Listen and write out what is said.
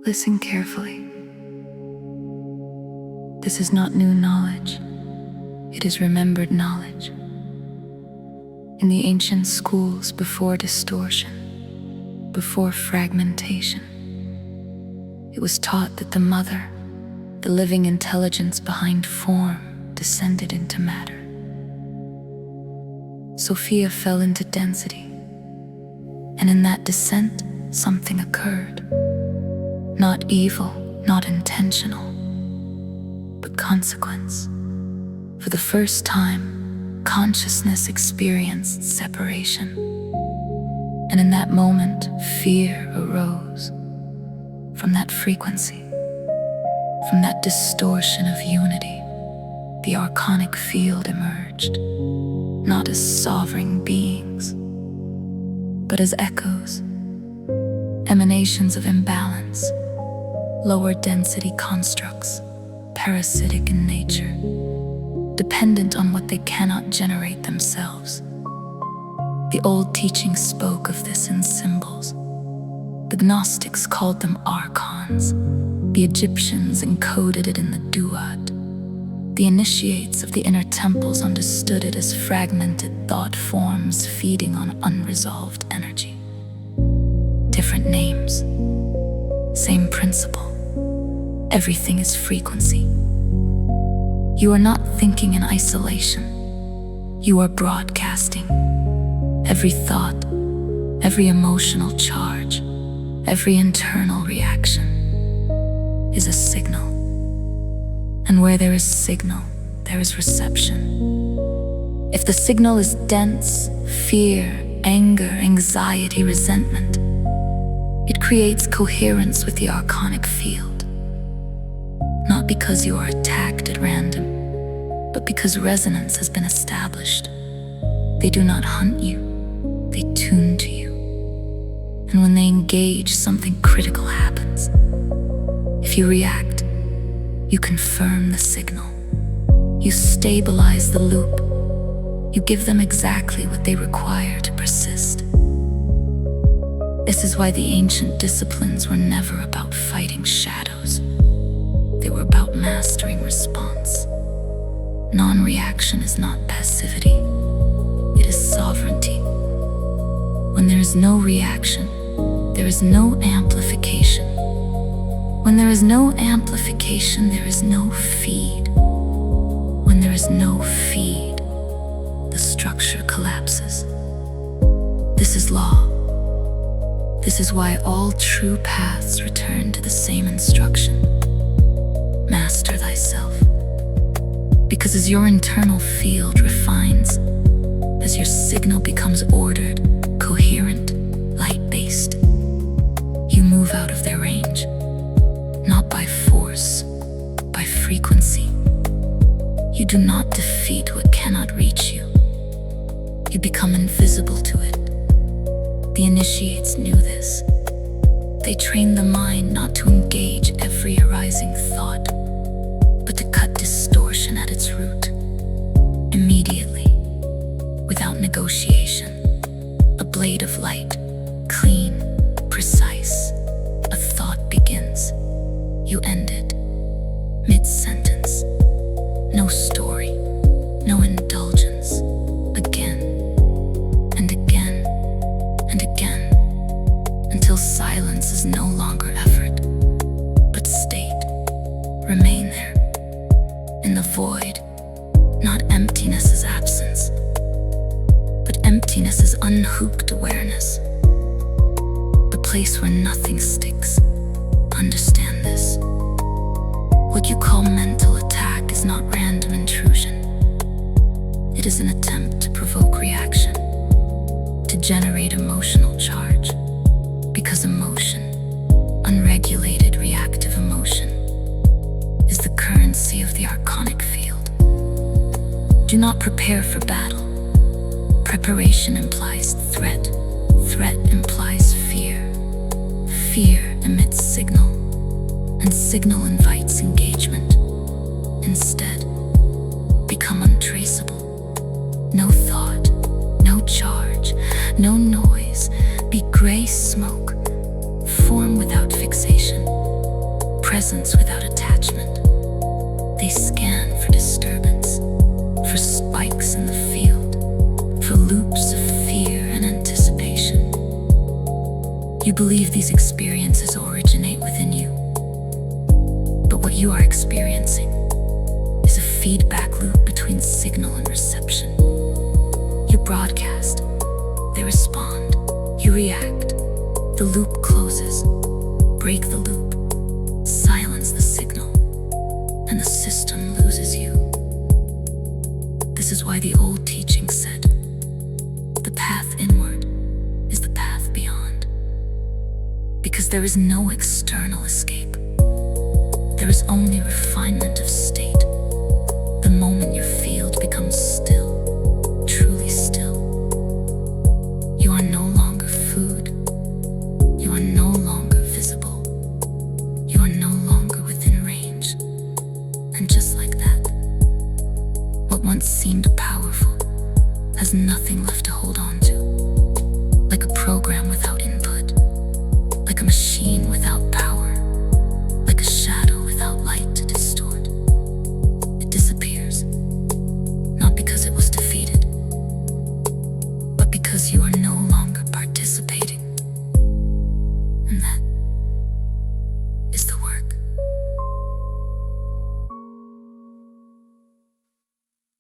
Listen carefully. This is not new knowledge. It is remembered knowledge. In the ancient schools, before distortion, before fragmentation, it was taught that the mother, the living intelligence behind form, descended into matter. Sophia fell into density, and in that descent, something occurred. Not evil, not intentional, but consequence. For the first time, consciousness experienced separation. And in that moment, fear arose. From that frequency, from that distortion of unity, the archonic field emerged, not as sovereign beings, but as echoes, emanations of imbalance, lower density constructs, parasitic in nature, dependent on what they cannot generate themselves. The old teaching spoke of this in symbols. The Gnostics called them archons. The Egyptians encoded it in the duat. The initiates of the inner temples understood it as fragmented thought forms feeding on unresolved energy. Different names, same principle. Everything is frequency. You are not thinking in isolation. You are broadcasting. Every thought, every emotional charge, every internal reaction is a signal. And where there is signal, there is reception. If the signal is dense, fear, anger, anxiety, resentment, it creates coherence with the archonic field. Not because you are attacked at random, but because resonance has been established. They do not hunt you, they tune to you. And when they engage, something critical happens. If you react, you confirm the signal. You stabilize the loop. You give them exactly what they require to persist. This is why the ancient disciplines were never about fighting shadows. They were about mastering response. Non-reaction is not passivity. It is sovereignty. When there is no reaction, there is no amplification. When there is no amplification, there is no feed. When there is no feed, the structure collapses. This is law. This is why all true paths return to the same instruction. Master thyself. Because as your internal field refines, as your signal becomes ordered, coherent, light-based, you move out of their range. Not by force, by frequency. You do not defeat what cannot reach you. You become invisible to it. The initiates knew this. They trained the mind not to engage every arising thought, but to cut distortion at its root. Immediately, without negotiation, a blade of light, clean, precise, a thought begins. You end it, mid-sentence. No story, no indulgence. Again, and again, and again, until silence is no longer effort, but state. Remain there, in the void. Not emptiness is absence, but emptiness is unhooked awareness. The place where nothing sticks. Understand this. What you call mental attack is not random intrusion. It is an attempt to provoke reaction, to generate emotional charge. Because emotion, unregulated reactive emotion, is the currency of the archonic field. Do not prepare for battle. Preparation implies threat. Threat implies fear. Fear emits signal, and signal invites engagement. Instead, become untraceable. No thought, no charge, no noise. Be gray smoke. Form without fixation. presence without attachment. They scan for disturbance, for spikes in the field, for loops of fear and anticipation. You believe these experiences originate within you, but what you are experiencing is a feedback loop between signal and reception. You broadcast, they respond, you react, the loop closes, break the loop, silence the signal, and the system loses you. This is why the old teaching said, the path inward is the path beyond. Because there is no external escape. There is only refinement of state. The moment your field becomes still, truly still, you are no longer food. You are no longer visible. You are no longer within range. And just like that, what once seemed powerful has nothing left to hold on to. Like a program without input, like a machine without